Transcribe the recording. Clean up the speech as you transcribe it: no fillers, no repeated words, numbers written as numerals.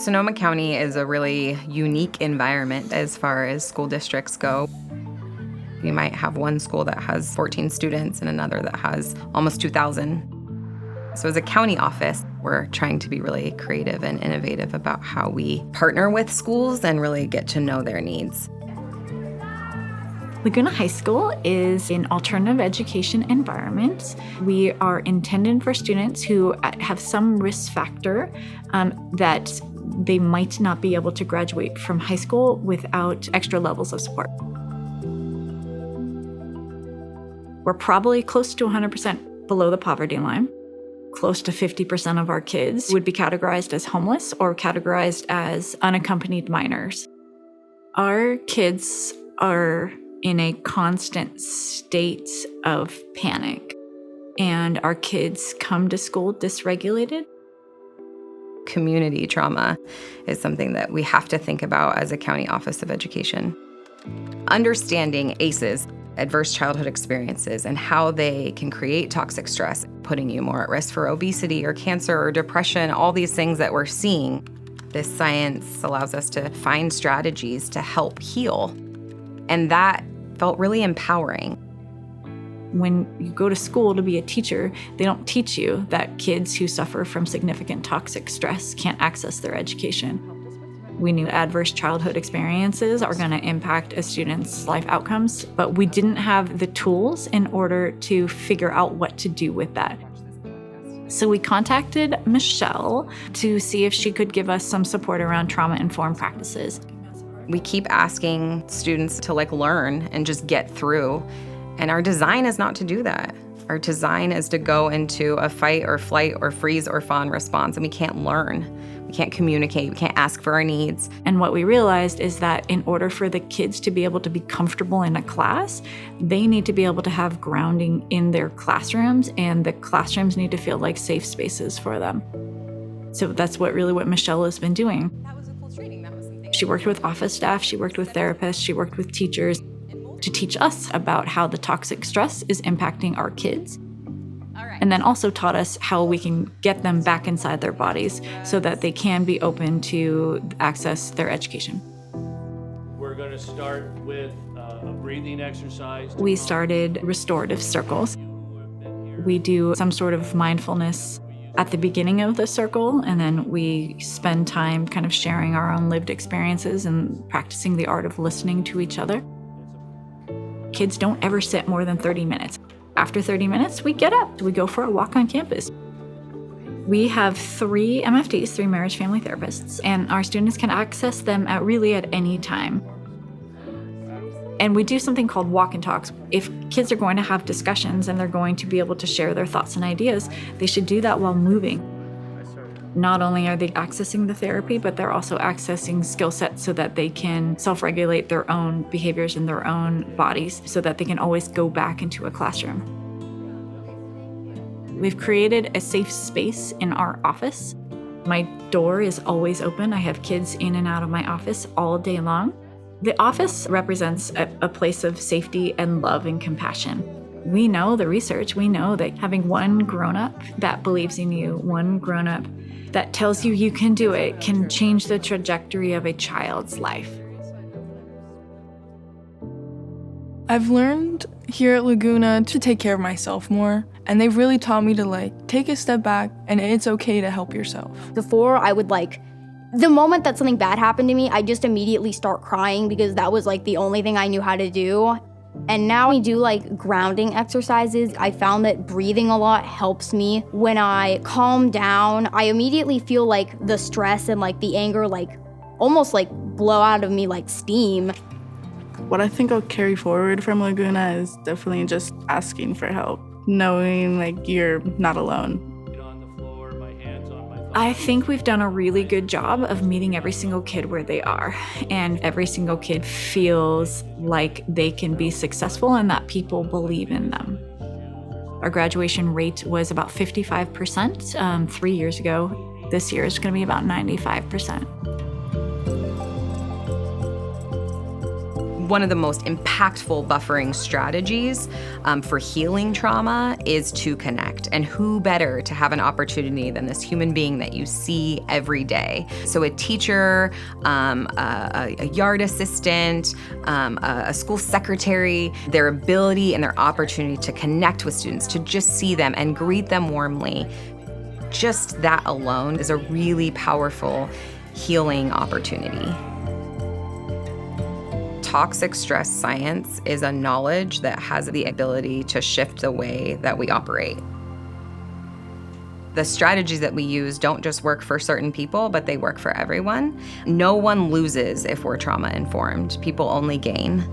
Sonoma County is a really unique environment as far as school districts go. You might have one school that has 14 students and another that has almost 2,000. So as a county office, we're trying to be really creative and innovative about how we partner with schools and really get to know their needs. Laguna High School is an alternative education environment. We are intended for students who have some risk factor that they might not be able to graduate from high school without extra levels of support. We're probably close to 100% below the poverty line. Close to 50% of our kids would be categorized as homeless or categorized as unaccompanied minors. Our kids are in a constant state of panic, and our kids come to school dysregulated. Community trauma is something that we have to think about as a county office of education. Understanding ACEs, adverse childhood experiences, and how they can create toxic stress, putting you more at risk for obesity or cancer or depression, all these things that we're seeing. This science allows us to find strategies to help heal. And that felt really empowering. When you go to school to be a teacher, they don't teach you that kids who suffer from significant toxic stress can't access their education. We knew adverse childhood experiences are going to impact a student's life outcomes, but we didn't have the tools in order to figure out what to do with that. So we contacted Mishale to see if she could give us some support around trauma-informed practices. We keep asking students to learn and just get through. And our design is not to do that. Our design is to go into a fight or flight or freeze or fawn response, and we can't learn. We can't communicate. We can't ask for our needs. And what we realized is that in order for the kids to be able to be comfortable in a class, they need to be able to have grounding in their classrooms, and the classrooms need to feel like safe spaces for them. So that's what Mishale has been doing. That was a cool training. That was something. She worked with office staff, she worked with therapists, she worked with teachers to teach us about how the toxic stress is impacting our kids. And then also taught us how we can get them back inside their bodies so that they can be open to access their education. We're going to start with a breathing exercise. We started restorative circles. We do some sort of mindfulness at the beginning of the circle, and then we spend time kind of sharing our own lived experiences and practicing the art of listening to each other. Kids don't ever sit more than 30 minutes. After 30 minutes, we get up. We go for a walk on campus. We have 3 MFTs, 3 marriage family therapists, and our students can access them at any time. And we do something called walk and talks. If kids are going to have discussions and they're going to be able to share their thoughts and ideas, they should do that while moving. Not only are they accessing the therapy, but they're also accessing skill sets so that they can self-regulate their own behaviors in their own bodies so that they can always go back into a classroom. We've created a safe space in our office. My door is always open. I have kids in and out of my office all day long. The office represents a place of safety and love and compassion. We know the research. We know that having one grown-up that believes in you, one grown-up that tells you can do it, can change the trajectory of a child's life. I've learned here at Laguna to take care of myself more, and they've really taught me to take a step back, and it's okay to help yourself. Before, I would the moment that something bad happened to me, I just immediately start crying because that was the only thing I knew how to do. And now we do grounding exercises. I found that breathing a lot helps me. When I calm down, I immediately feel the stress and the anger almost blow out of me like steam. What I think I'll carry forward from Laguna is definitely just asking for help, knowing you're not alone. I think we've done a really good job of meeting every single kid where they are, and every single kid feels like they can be successful and that people believe in them. Our graduation rate was about 55% 3 years ago. This year is going to be about 95%. One of the most impactful buffering strategies for healing trauma is to connect. And who better to have an opportunity than this human being that you see every day? So a teacher, a yard assistant, a school secretary, their ability and their opportunity to connect with students, to just see them and greet them warmly, just that alone is a really powerful healing opportunity. Toxic stress science is a knowledge that has the ability to shift the way that we operate. The strategies that we use don't just work for certain people, but they work for everyone. No one loses if we're trauma-informed. People only gain.